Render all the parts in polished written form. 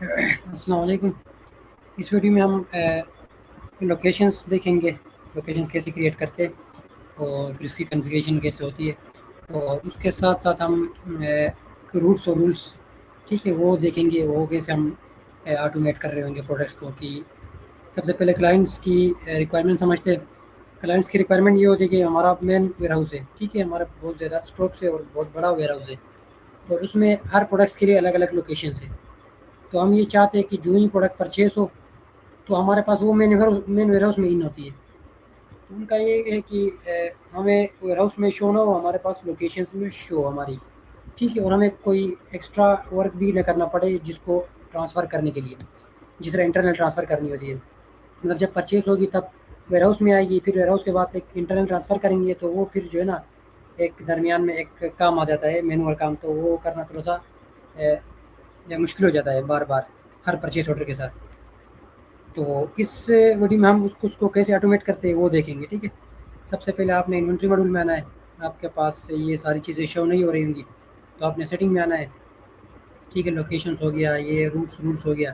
अस्सलाम वालेकुम। इस वीडियो में हम लोकेशंस देखेंगे, लोकेशंस कैसे क्रिएट करते हैं और फिर इसकी कॉन्फ़िगरेशन कैसे होती है, और उसके साथ साथ हम रूट्स और रूल्स, ठीक है, वो देखेंगे, वो कैसे हम ऑटोमेट कर रहे होंगे प्रोडक्ट्स को। कि सबसे पहले क्लाइंट्स की रिक्वायरमेंट समझते हैं। क्लाइंट्स की रिक्वायरमेंट ये होती है कि हमारा मेन वेयर हाउस है, ठीक है, हमारा बहुत ज़्यादा स्टॉक्स है और बहुत बड़ा वेयर हाउस है, और उसमें हर प्रोडक्ट्स के लिए अलग अलग लोकेशंस है। तो हम ये चाहते हैं कि जो ही प्रोडक्ट परचेस हो तो हमारे पास वो मेन वेयर हाउस में इन होती है। तो उनका ये है कि हमें वेयर हाउस में शो ना हो, हमारे पास लोकेशंस में शो हमारी, ठीक है, और हमें कोई एक्स्ट्रा वर्क भी न करना पड़े जिसको ट्रांसफ़र करने के लिए, जिस तरह इंटरनल ट्रांसफ़र करनी होती है। मतलब जब परचेस होगी तब वेयर हाउस में आएगी, फिर वेयर हाउस के बाद एक इंटरनल ट्रांसफ़र करेंगे, तो वो फिर जो है ना, एक दरमियान में एक काम आ जाता है, मैनुअल काम, तो वो करना थोड़ा सा मुश्किल हो जाता है बार बार हर परचेस ऑर्डर के साथ। तो इस वीडियो में हम उसको कैसे ऑटोमेट करते हैं वो देखेंगे, ठीक है। सबसे पहले आपने इन्वेंट्री मॉड्यूल में आना है। आपके पास ये सारी चीज़ें शो नहीं हो रही होंगी, तो आपने सेटिंग में आना है, ठीक है। लोकेशंस हो गया, ये रूल्स हो गया।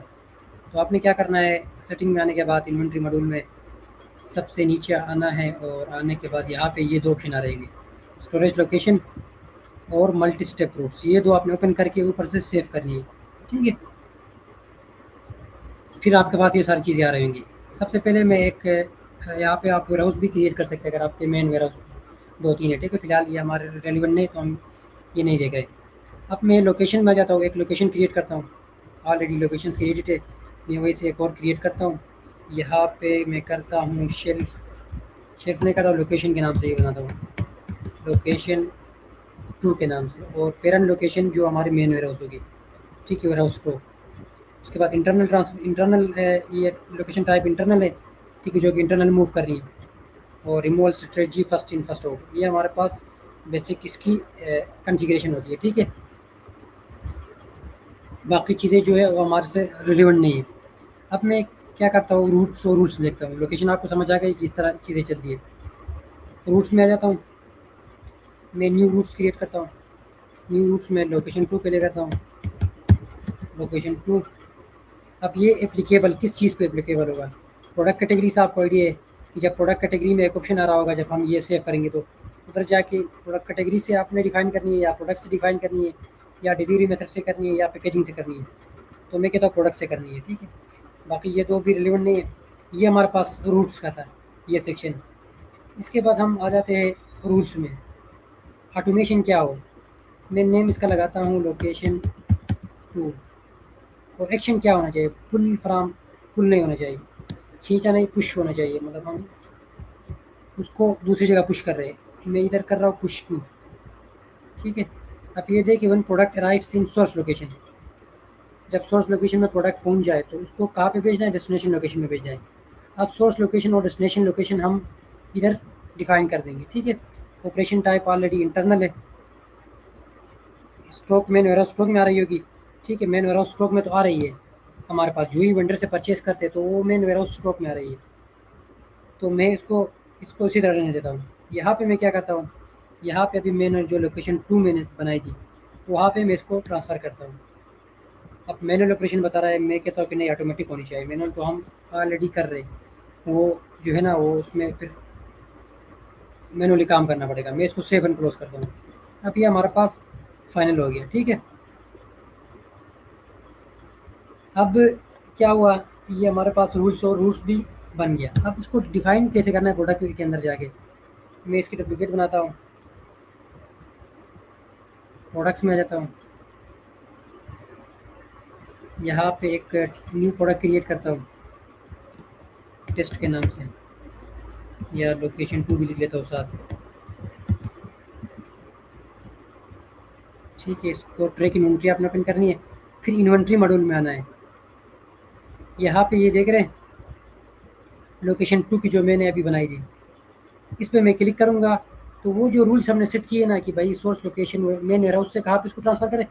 तो आपने क्या करना है, सेटिंग में आने के बाद इन्वेंट्री मॉड्यूल में सबसे नीचे आना है, और आने के बाद यहाँ पे ये दो ऑप्शन आ रहेंगे, स्टोरेज लोकेशन और मल्टी स्टेप रूट्स। ये दो आपने ओपन करके ऊपर से सेव करनी है, ठीक है। फिर आपके पास ये सारी चीज़ें आ रही होंगी। सबसे पहले मैं एक यहाँ पे आप वेयर हाउस भी क्रिएट कर सकते हैं अगर आपके मेन वेयर हाउस दो तीन है, ठीक है। फिलहाल ये हमारे रेलिवेंट नहीं, तो हम ये नहीं देख रहे। अब मैं लोकेशन में आ जाता हूँ, एक लोकेशन क्रिएट करता हूँ। ऑलरेडी लोकेशन क्रिएटेड है, मैं वहीं से एक और क्रिएट करता हूँ। यहाँ पे मैं करता हूँ शेल्फ, शेल्फ नहीं करता हूँ, लोकेशन के नाम से ये बनाता हूँ, लोकेशन 2 के नाम से, और पेरेंट लोकेशन जो हमारी मेन वेयर हाउस होगी, ठीक है, वेयर हाउस 2। उसके बाद इंटरनल ये लोकेशन टाइप इंटरनल है, ठीक है, जो कि इंटरनल मूव कर रही है। और removal strategy first in first out, ये हमारे पास बेसिक इसकी कॉन्फ़िगरेशन होती है, ठीक है। बाकी चीज़ें जो है वो हमारे से रिलेवेंट नहीं है। अब मैं क्या करता हूँ, रूट्स और रूल्स देखता हूँ। लोकेशन आपको समझ आ गई कि इस तरह चीज़ें चलती है। रूट्स में आ जाता हूँ, मैं न्यू रूट्स क्रिएट करता हूँ। न्यू रूट्स में लोकेशन 2 के लिए करता हूँ, लोकेशन 2। अब ये एप्लीकेबल किस चीज़ पे एप्लीकेबल होगा, प्रोडक्ट कैटेगरी से आपको आइडिया है कि जब प्रोडक्ट कैटेगरी में एक ऑप्शन आ रहा होगा, जब हम ये सेव करेंगे, तो उधर जाके प्रोडक्ट कैटेगरी से आपने डिफ़ाइन करनी है, या प्रोडक्ट से डिफ़ाइन करनी है, या डिलीवरी मेथड से करनी है, या पैकेजिंग से करनी है। तो मैं कहता हूँ प्रोडक्ट से करनी है, ठीक है। बाकी ये दो भी रिलेवेंट नहीं है। ये हमारे पास रूट्स का था, ये सेक्शन। इसके बाद हम आ जाते हैं रूल्स में। ऑटोमेशन क्या हो, मैं नेम इसका लगाता हूँ लोकेशन 2। और एक्शन क्या होना चाहिए, पुल फ्राम, पुल नहीं होना चाहिए, खींचा नहीं, पुश होना चाहिए। मतलब हम उसको दूसरी जगह पुश कर रहे हैं, मैं इधर कर रहा हूँ पुश टू, ठीक है। अब ये देखिए, वन प्रोडक्ट अराइव्स इन सोर्स लोकेशन, जब सोर्स लोकेशन में प्रोडक्ट पहुंच जाए तो उसको कहाँ पे भेजना है, डेस्टिनेशन लोकेशन में भेजना है। अब सोर्स लोकेशन और डेस्टिनेशन लोकेशन हम इधर डिफाइन कर देंगे, ठीक है। ऑपरेशन टाइप ऑलरेडी इंटरनल है, stock main warehouse stock में आ रही होगी, ठीक है। मेन वेयर हाउस स्टॉक में तो आ रही है हमारे पास, जो ही वेंडर से परचेस करते हैं तो वो मेन वेयर हाउस स्टॉक में आ रही है। तो मैं इसको इसको इसी तरह रहने देता हूँ। यहाँ पे मैं क्या करता हूँ, यहाँ पे अभी मैंने जो लोकेशन 2 मैंने बनाई थी, वहाँ पे मैं इसको ट्रांसफ़र करता हूँ। अब मैनुअल ऑपरेशन बता रहा है, मैं कहता हूँ कि नहीं, ऑटोमेटिक होनी चाहिए। मैनुअल तो हम ऑलरेडी कर रहे हैं, वो जो है ना, वो उसमें फिर मैनुअली काम करना पड़ेगा। मैं इसको सेव एंड क्लोज करता हूँ। अब ये हमारे पास फाइनल हो गया, ठीक है। अब क्या हुआ, ये हमारे पास रूल्स और रूल्स भी बन गया। अब इसको डिफाइन कैसे करना है प्रोडक्ट के अंदर जाके, मैं इसकी डुप्लीकेट बनाता हूँ, प्रोडक्ट्स में आ जाता हूँ, यहाँ पे एक न्यू प्रोडक्ट क्रिएट करता हूँ टेस्ट के नाम से, या लोकेशन 2 भी लिख लेता हूँ साथ, ठीक है। इसको ट्रैक इन्वेंट्री आपने ओपन करनी है, फिर इन्वेंट्री मॉड्यूल में आना है। यहाँ पे ये देख रहे हैं लोकेशन 2 की जो मैंने अभी बनाई थी, इस पर मैं क्लिक करूँगा तो वो जो रूल्स हमने सेट किए ना कि भाई source location main warehouse से कहाँ पे इसको ट्रांसफ़र करें,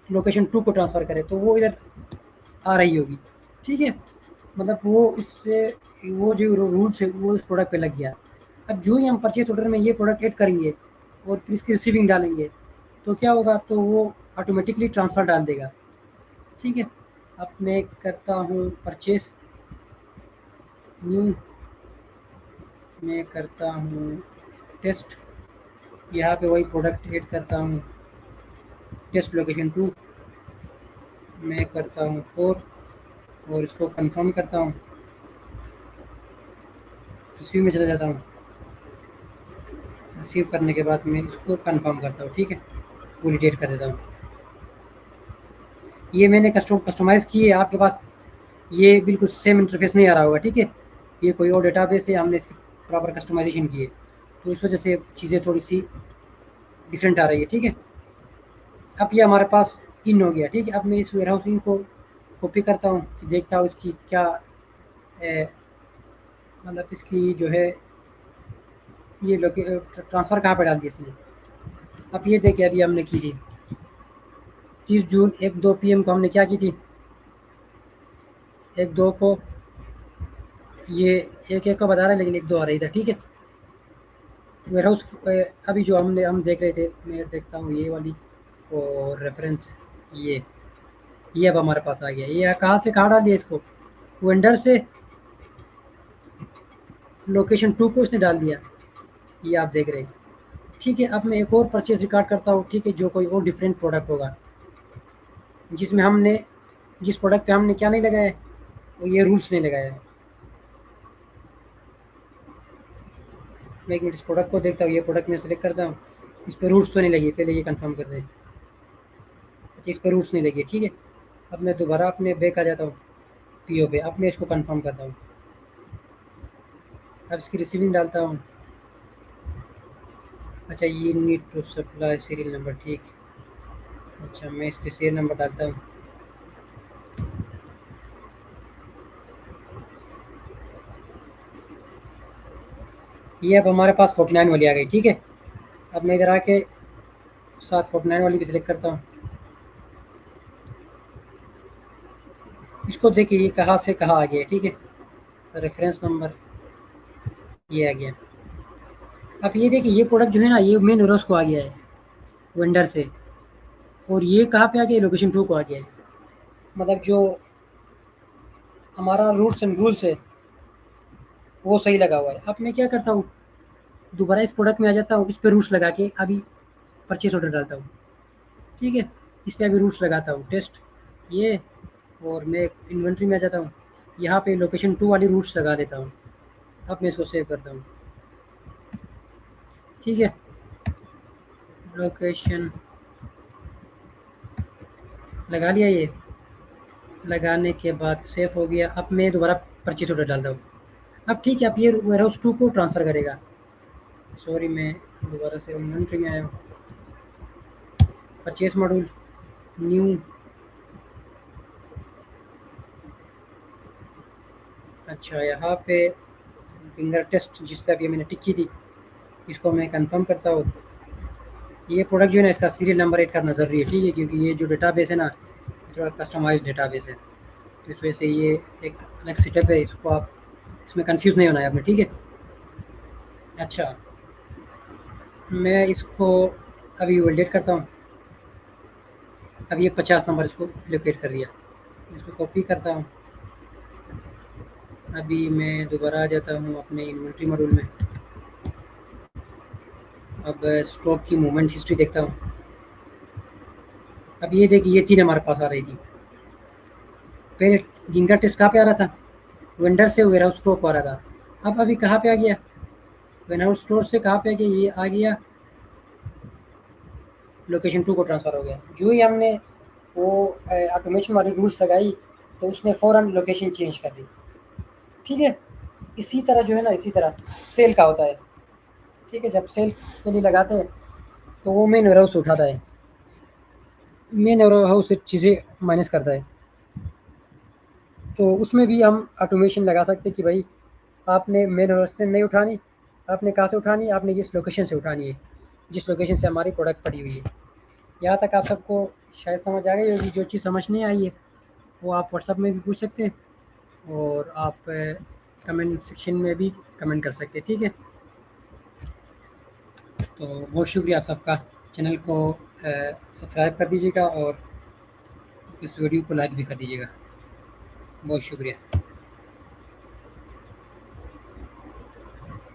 लोकेशन 2 को ट्रांसफ़र करें, तो वो इधर आ रही होगी, ठीक है। मतलब वो इससे वो जो रूल्स है वो इस प्रोडक्ट पे लग गया। अब जो ही हम परचेज ऑर्डर में ये प्रोडक्ट ऐड करेंगे और फिर इसकी रिसीविंग डालेंगे, तो क्या होगा, तो वो ऑटोमेटिकली ट्रांसफ़र डाल देगा, ठीक है। अब मैं करता हूँ परचेस, न्यू, मैं करता हूँ टेस्ट, यहाँ पे वही प्रोडक्ट ऐड करता हूँ, टेस्ट लोकेशन 2, मैं करता हूँ 4 और इसको कंफर्म करता हूँ, रिसीव में चला जाता हूँ। रिसीव करने के बाद मैं इसको कंफर्म करता हूँ, ठीक है, पूरी डेट कर देता हूँ। ये मैंने कस्टमाइज़ की है, आपके पास ये बिल्कुल सेम इंटरफेस नहीं आ रहा होगा, ठीक है, ये कोई और डेटाबेस है, हमने इसकी प्रॉपर कस्टमाइजेशन की है, तो इस वजह से चीज़ें थोड़ी सी डिफरेंट आ रही है, ठीक है। अब ये हमारे पास इन हो गया, ठीक है। अब मैं इस वेयर हाउस इन को कॉपी करता हूँ कि देखता हूँ इसकी क्या मतलब इसकी जो है ये ट्रांसफ़र कहाँ पे डाल दिया इसने। अब ये देखिए अभी हमने की थी 30 जून 1-2 PM को हमने क्या की थी, 1-2 को, ये 1-1 को बता रहा है लेकिन 1-2 आ रही था, ठीक है। वेयर हाउस अभी जो हम देख रहे थे, मैं देखता हूँ ये वाली और रेफरेंस, ये अब हमारे पास आ गया। ये कहाँ से कहाँ डाल दिया इसको, वेंडर से लोकेशन 2 को इसने डाल दिया, ये आप देख रहे हैं, ठीक है। अब मैं एक और परचेज़ रिकॉर्ड करता हूँ, ठीक है, जो कोई और डिफरेंट प्रोडक्ट होगा, जिसमें हमने जिस प्रोडक्ट पे हमने क्या नहीं लगाया है, वो ये रूल्स नहीं लगाया है। मैं एक मिनट इस प्रोडक्ट को देखता हूँ, ये प्रोडक्ट मैं सेलेक्ट करता हूँ, इस पर रूल्स तो नहीं लगी, पहले ये कंफर्म कर दें, इस पर रूल्स नहीं लगी, ठीक है। अब मैं दोबारा अपने बैक आ जाता हूँ PO पे, अब मैं इसको कंफर्म करता हूँ, अब इसकी रिसीविंग डालता हूँ। अच्छा, ये need to supply serial number, ठीक। अच्छा, मैं इसके सीरियल नंबर डालता हूँ। ये अब हमारे पास 49 वाली आ गई, ठीक है। अब मैं इधर आके साथ 49 वाली भी सिलेक्ट करता हूँ। इसको देखिए ये कहाँ से कहाँ आ गया, ठीक है, रेफरेंस नंबर ये आ गया। अब ये देखिए ये प्रोडक्ट जो है ना, ये मेन वेयरहाउस को आ गया है वेंडर से, और ये कहाँ पे आ गया, लोकेशन 2 को आ गया है। मतलब जो हमारा रूल्स एंड रूल्स है वो सही लगा हुआ है। अब मैं क्या करता हूँ, दोबारा इस प्रोडक्ट में आ जाता हूँ, इस पर रूल्स लगा के अभी परचेस ऑर्डर डालता हूँ, ठीक है। इस पर अभी रूल्स लगाता हूँ टेस्ट ये, और मैं इन्वेंट्री में आ जाता हूँ, यहाँ पे लोकेशन 2 वाली रूल्स लगा देता हूँ। अब मैं इसको सेव करता हूँ, ठीक है। लोकेशन लगा लिया, ये लगाने के बाद सेव हो गया। अब मैं दोबारा परचेस ऑर्डर डालता हूँ। अब ठीक है, अब ये वेयरहाउस 2 को ट्रांसफ़र करेगा। सॉरी, मैं दोबारा से इन्वेंट्री में आया हूँ, परचेस मॉड्यूल, न्यू, अच्छा यहाँ पे फिंगर टेस्ट जिस पे अभी मैंने टिक की थी, इसको मैं कंफर्म करता हूँ। ये प्रोडक्ट जो है ना, इसका सीरियल नंबर ऐड करना ज़रूरी है, ठीक है, क्योंकि ये जो डेटाबेस है ना, थोड़ा कस्टमाइज्ड डेटाबेस है, तो इस वजह से ये एक अलग सेटअप है, इसको आप इसमें कंफ्यूज नहीं होना है आपने, ठीक है। अच्छा, मैं इसको अभी वैलिडेट करता हूँ। अब ये 50 नंबर इसको एलोकेट कर दिया, इसको कॉपी करता हूँ। अभी मैं दोबारा आ जाता हूँ अपने इन्वेंट्री मॉड्यूल में। अब स्टॉक की मूवमेंट हिस्ट्री देखता हूँ। अब ये देखिए ये 3 हमारे पास आ रही थी। पहले गिंगा टेस्ट कहाँ पे आ रहा था, वेंडर से वेयर हाउस स्टोर को आ रहा था। अब अभी कहाँ पे आ गया, वेयर हाउस स्टोर से कहाँ पे आ गया, ये आ गया लोकेशन 2 को ट्रांसफ़र हो गया। जो ही हमने वो ऑटोमेशन वाली रूल्स लगाई, तो उसने फ़ौरन लोकेशन चेंज कर दी, ठीक है। इसी तरह जो है ना, इसी तरह सेल का होता है, ठीक है। जब सेल के लिए लगाते हैं तो वो मेन वेयर हाउस से उठाता है, मेन वेयर हाउस से चीज़ें माइनस करता है। तो उसमें भी हम ऑटोमेशन लगा सकते हैं कि भाई आपने मेन वेयर हाउस से नहीं उठानी, आपने कहाँ से उठानी है, आपने जिस लोकेशन से उठानी है, जिस लोकेशन से हमारी प्रोडक्ट पड़ी हुई है। यहाँ तक आप सबको शायद समझ आ गई होगी। जो चीज़ समझ नहीं आई है वो आप व्हाट्सएप में भी पूछ सकते हैं, और आप कमेंट सेक्शन में भी कमेंट कर सकते हैं, ठीक है। तो बहुत शुक्रिया आप सबका, चैनल को सब्सक्राइब कर दीजिएगा और इस वीडियो को लाइक भी कर दीजिएगा। बहुत शुक्रिया।